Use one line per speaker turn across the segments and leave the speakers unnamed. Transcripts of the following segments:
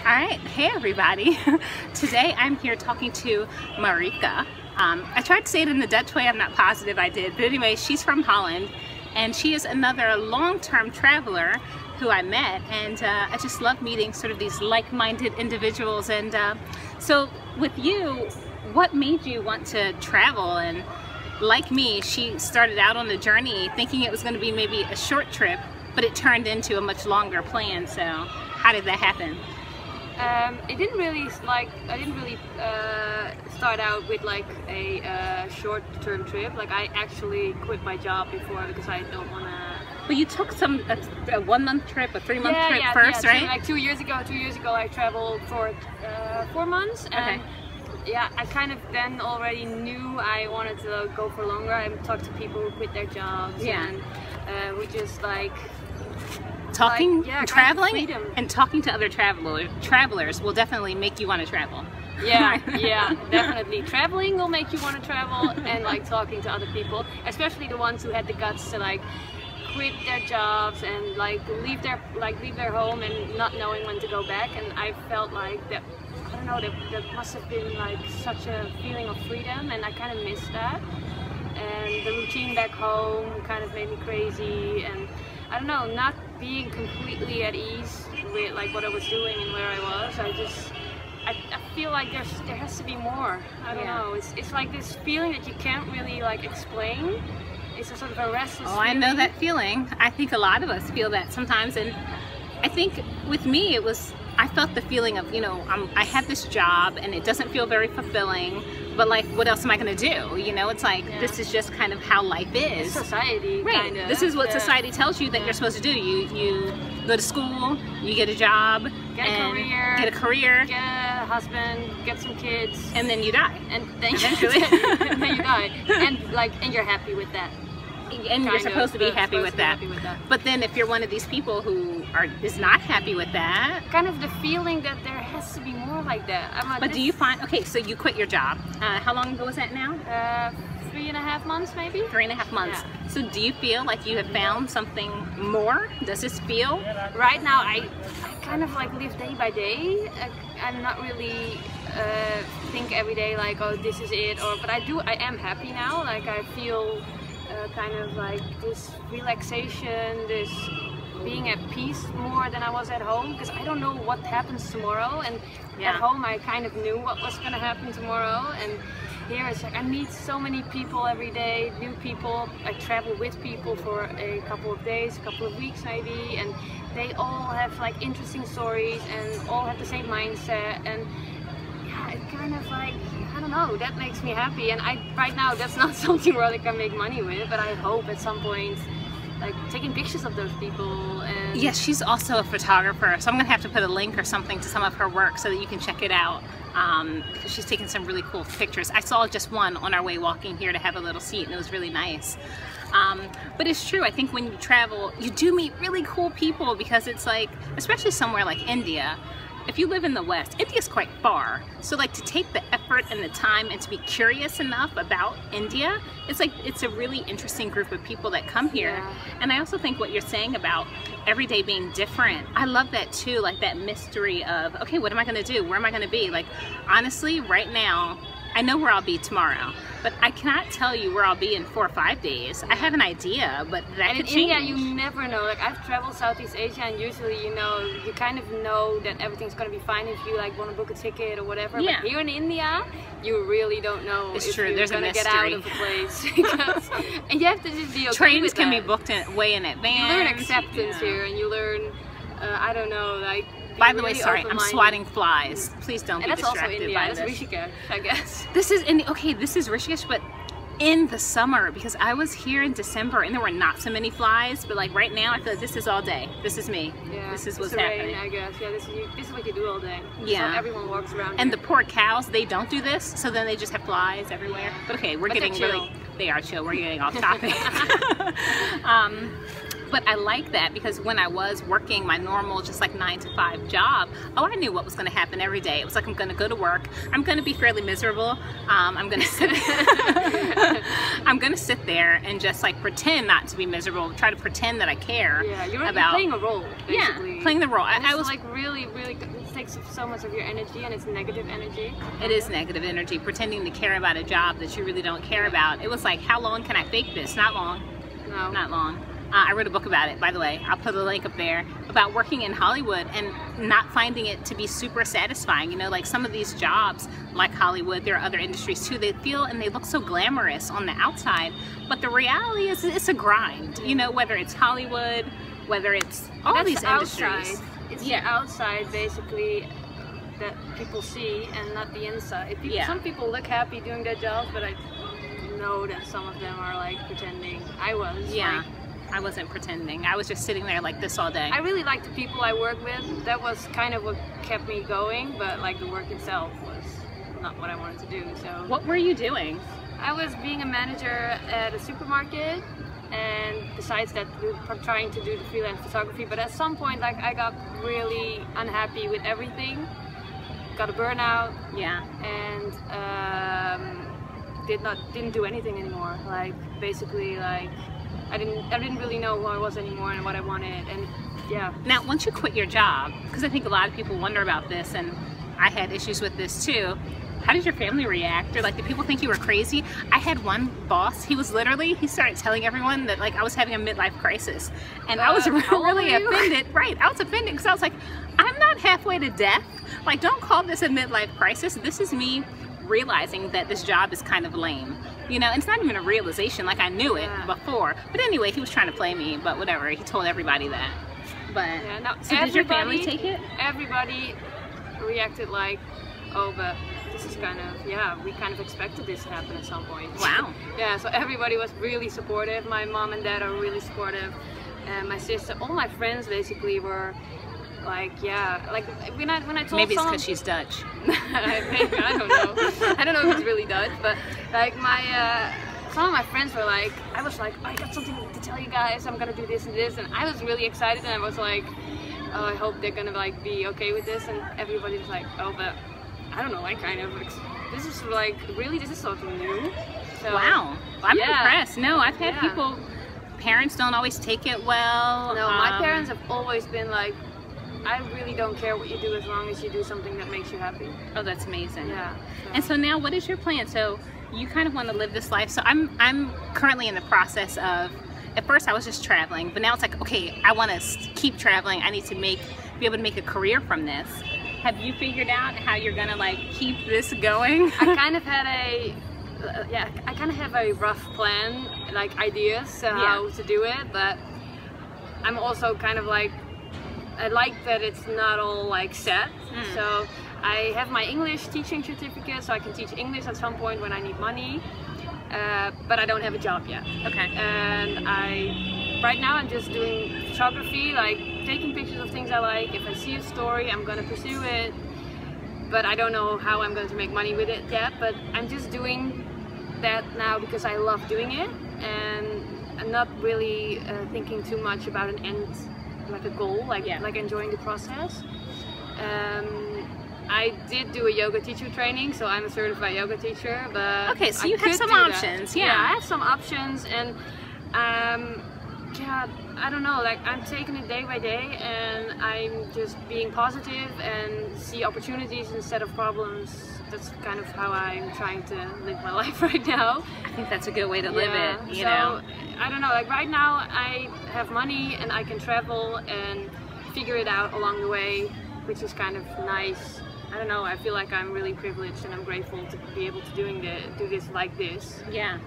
Alright, hey everybody. Today I'm here talking to Marieke. I tried to say it in the Dutch way, I'm not positive I did, but anyway, she's from Holland and she is another long-term traveler who I met, and I just love meeting sort of these like-minded individuals. And so with you, what made you want to travel? And like me, she started out on the journey thinking it was going to be maybe a short trip, but it turned into a much longer plan. So how did that happen?
I didn't really start out with like a short-term trip. Like I actually quit my job before because I don't want to.
Well, you took a 1 month trip, a 3 month trip first, right?
So like 2 years ago, I traveled for 4 months, and yeah, I kind of then already knew I wanted to go for longer. I talked to people who quit their jobs, and we just like.
Traveling and talking to other travelers will definitely make you want to travel.
Yeah, yeah, definitely. Traveling will make you want to travel, and like talking to other people, especially the ones who had the guts to like quit their jobs and like leave their home and not knowing when to go back. And I felt like that, I don't know, that must have been like such a feeling of freedom, and I kind of missed that. And the routine back home kind of made me crazy, and I don't know, not being completely at ease with like what I was doing and where I was. I feel like there has to be more. I don't know. It's like this feeling that you can't really like explain. It's a sort of a restless feeling.
I know that feeling. I think a lot of us feel that sometimes, and I think with me it was, I felt the feeling of, you know, I had this job and it doesn't feel very fulfilling, but like, what else am I going to do? You know, it's like, this is just kind of how life is.
It's society,
right.
Kinda.
This is what society tells you that you're supposed to do. You go to school, you get a job,
get a
career,
get a husband, get some kids,
and then you die.
And then
eventually,
and then you die, and you're happy with that.
And you're supposed to be happy with that. But then if you're one of these people who is not happy with that,
kind of the feeling that there has to be more like that.
But do you find, okay, so you quit your job. How long ago was that now?
3.5 months maybe.
3.5 months. Yeah. So do you feel like you have found something more? Does this feel?
Right now I kind of like live day by day. I'm not really think every day like, oh, this is it, but I am happy now. Like I feel kind of like this relaxation, this being at peace more than I was at home, because I don't know what happens tomorrow, and at home I kind of knew what was going to happen tomorrow, and here it's like I meet so many people every day, new people. I travel with people for a couple of days, a couple of weeks maybe, and they all have like interesting stories and all have the same mindset, and yeah, it kind of like, I don't know, that makes me happy. And right now that's not something where I can make money with, but I hope at some point like taking pictures of those people. And
yes, she's also a photographer, so I'm gonna have to put a link or something to some of her work so that you can check it out, because she's taken some really cool pictures. I saw just one on our way walking here to have a little seat, and it was really nice. But it's true, I think when you travel you do meet really cool people, because it's like, especially somewhere like India, if you live in the West, India's quite far. So like to take the effort and the time and to be curious enough about India, it's like, it's a really interesting group of people that come here. Yeah. And I also think what you're saying about every day being different, I love that too, like that mystery of, okay, what am I gonna do? Where am I gonna be? Like, honestly, right now, I know where I'll be tomorrow, but I cannot tell you where I'll be in 4 or 5 days. I have an idea, but that could change.
And in India, you never know. Like I've traveled Southeast Asia, and usually, you know, you kind of know that everything's gonna be fine if you like want to book a ticket or whatever. Yeah. But here in India, you really don't know if you're gonna get out of the place. And you have to just be okay.
Trains can be booked way in advance.
You learn acceptance here, and you learn, I don't know, like.
By the way, sorry, I'm swatting flies. Please don't be distracted by this.
That's also India. That's Rishikesh, I guess.
This is this is Rishikesh, but in the summer, because I was here in December and there were not so many flies, but like right now I feel like this is all day. This is me.
Yeah,
this is what's happening.
I guess. Yeah, this is what you do all day.
Yeah.
So everyone walks around.
And the poor cows, they don't do this, so then they just have flies everywhere. But okay, we're getting really, they are chill. We're getting off topic. But I like that because when I was working my normal, just like 9-to-5 job, I knew what was going to happen every day. It was like, I'm going to go to work. I'm going to be fairly miserable. I'm going to sit. I'm going to sit there and just like pretend not to be miserable. Try to pretend that I care.
Yeah, you're
about
playing a role. Basically.
Yeah, playing the role. I was
like really, it takes so much of your energy, and it's negative energy.
It is negative energy. Pretending to care about a job that you really don't care about. It was like, how long can I fake this? Not long.
No.
Not long. I wrote a book about it, by the way. I'll put a link up there, about working in Hollywood and not finding it to be super satisfying. You know, like some of these jobs, like Hollywood, there are other industries too, they feel and they look so glamorous on the outside, but the reality is it's a grind. You know, whether it's Hollywood, whether it's all these industries.
It's the outside, basically, that people see and not the inside. Some people look happy doing their jobs, but I know that some of them are like pretending. I was.
Yeah. I wasn't pretending. I was just sitting there like this all day.
I really liked the people I worked with. That was kind of what kept me going, but like the work itself was not what I wanted to do. So
what were you doing?
I was being a manager at a supermarket, and besides that, we were trying to do the freelance photography. But at some point, like, I got really unhappy with everything. Got a burnout.
Yeah.
And didn't do anything anymore. Like, basically, like, I didn't really know who I was anymore and what I wanted, and yeah.
Now, once you quit your job, because I think a lot of people wonder about this, and I had issues with this too, how did your family react? Or like, did people think you were crazy? I had one boss, he started telling everyone that like I was having a midlife crisis, and I was really offended. Right, I was offended because I was like, I'm not halfway to death. Like, don't call this a midlife crisis. This is me realizing that this job is kind of lame. You know, it's not even a realization, like I knew it before. But anyway, he was trying to play me, but whatever, he told everybody that. But, so did your family take it?
Everybody reacted like, oh, but this is kind of, we kind of expected this to happen at some point.
Wow.
Yeah, so everybody was really supportive. My mom and dad are really supportive. And my sister, all my friends basically were like, like when I told
maybe it's
someone,
because she's Dutch.
I don't know. I don't know if it's really Dutch, but like some of my friends were like, I was like, oh, I got something to tell you guys. I'm gonna do this and this, and I was really excited, and I was like, oh, I hope they're gonna like be okay with this, and everybody was like, oh, but I don't know, I kind of this is like, really, this is something new. So,
wow, I'm impressed. No, I've had people, parents don't always take it well.
No, my parents have always been like, I really don't care what you do as long as you do something that makes you happy.
Oh, that's amazing.
Yeah. So.
And so now, what is your plan? So you kind of want to live this life. So I'm currently in the process of, at first I was just traveling, but now it's like, okay, I want to keep traveling. I need to be able to make a career from this. Have you figured out how you're gonna like keep this going?
I kind of had I kind of have a rough plan, like ideas how to do it, but I'm also kind of like, I like that it's not all like set. So I have my English teaching certificate, so I can teach English at some point when I need money, but I don't have a job yet.
Okay.
And right now I'm just doing photography, like taking pictures of things I like. If I see a story, I'm gonna pursue it, but I don't know how I'm going to make money with it yet. But I'm just doing that now because I love doing it, and I'm not really thinking too much about an end, like a goal, like enjoying the process. I did do a yoga teacher training, so I'm a certified yoga teacher, but
okay, so you have some options.
Yeah, I have some options, and I don't know, like I'm taking it day by day, and I'm just being positive and see opportunities instead of problems. That's kind of how I'm trying to live my life right now.
I think that's a good way to live it, you know?
I don't know, like right now I have money and I can travel and figure it out along the way, which is kind of nice. I don't know, I feel like I'm really privileged and I'm grateful to be able to do this like this.
Yeah.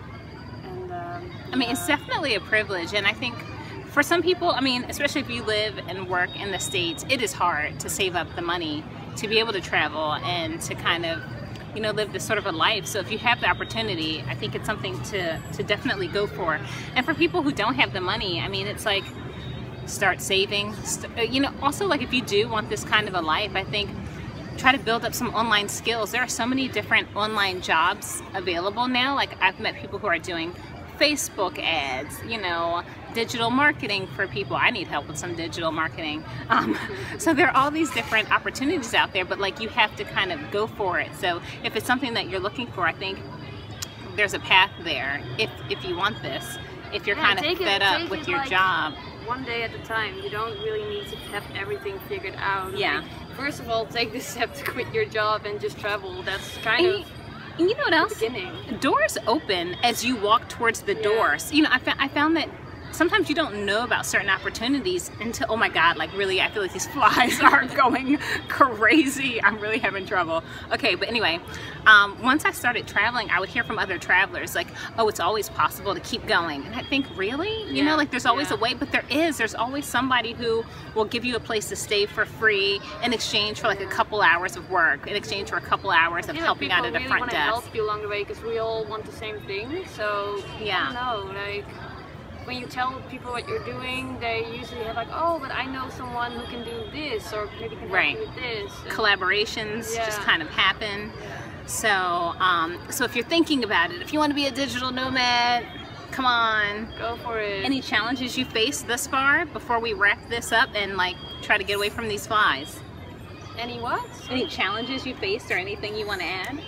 And
I mean, it's definitely a privilege, and I think for some people, I mean, especially if you live and work in the States, it is hard to save up the money to be able to travel and to kind of, you know, live this sort of a life. So if you have the opportunity, I think it's something to definitely go for. And for people who don't have the money, I mean, it's like, start saving. You know, also, like, if you do want this kind of a life, I think try to build up some online skills. There are so many different online jobs available now. Like, I've met people who are doing Facebook ads, you know, digital marketing for people. I need help with some digital marketing. So there are all these different opportunities out there, but like you have to kind of go for it. So if it's something that you're looking for, I think there's a path there if you want this. If you're kind of fed up with your job.
One day at a time. You don't really need to have everything figured out.
Yeah.
Like, first of all, take the step to quit your job and just travel. That's kind of
you know what else?
Beginning.
Doors open as you walk towards the doors. You know, I found that sometimes you don't know about certain opportunities until, oh my God, like really, I feel like these flies are going crazy. I'm really having trouble. Okay, but anyway, once I started traveling, I would hear from other travelers like, oh, it's always possible to keep going. And I think, really? You know, like there's always a way, but there's always somebody who will give you a place to stay for free in exchange for like a couple hours of work, in exchange for a couple hours of helping out at the front desk.
People really want to help you along the way because we all want the same thing. So,
yeah.
I don't know, like, when you tell people what you're doing, they usually have like, oh, but I know someone who can do this, or maybe can help you with this. And
collaborations just kind of happen. So, so if you're thinking about it, if you want to be a digital nomad, come on.
Go for it.
Any challenges you faced thus far before we wrap this up and like try to get away from these flies?
Any what?
Any challenges you faced or anything you want to add?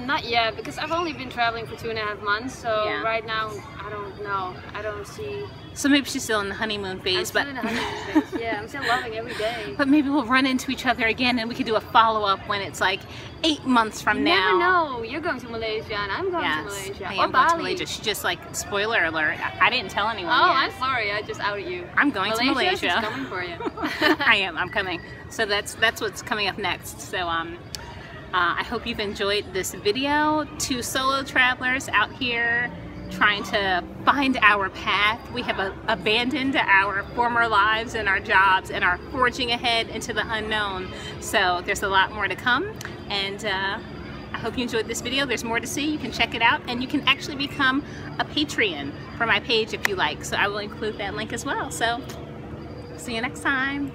Not yet, because I've only been traveling for 2.5 months, so right now I don't know. I don't see.
So maybe she's still in the honeymoon phase,
I'm still in the honeymoon phase. Yeah, I'm still loving every day.
But maybe we'll run into each other again, and we could do a follow-up when it's like 8 months from now.
You never know. You're going to Malaysia, and I'm going to Malaysia.
I am going to Malaysia. She just like, spoiler alert, I didn't tell anyone yet.
I'm sorry. I just outed you.
I'm going to Malaysia.
She's coming for you.
I'm coming. So that's what's coming up next. So I hope you've enjoyed this video. 2 solo travelers out here trying to find our path. We have abandoned our former lives and our jobs and are forging ahead into the unknown. So there's a lot more to come, and I hope you enjoyed this video. There's more to see. You can check it out, and you can actually become a Patreon for my page if you like. So I will include that link as well. So see you next time.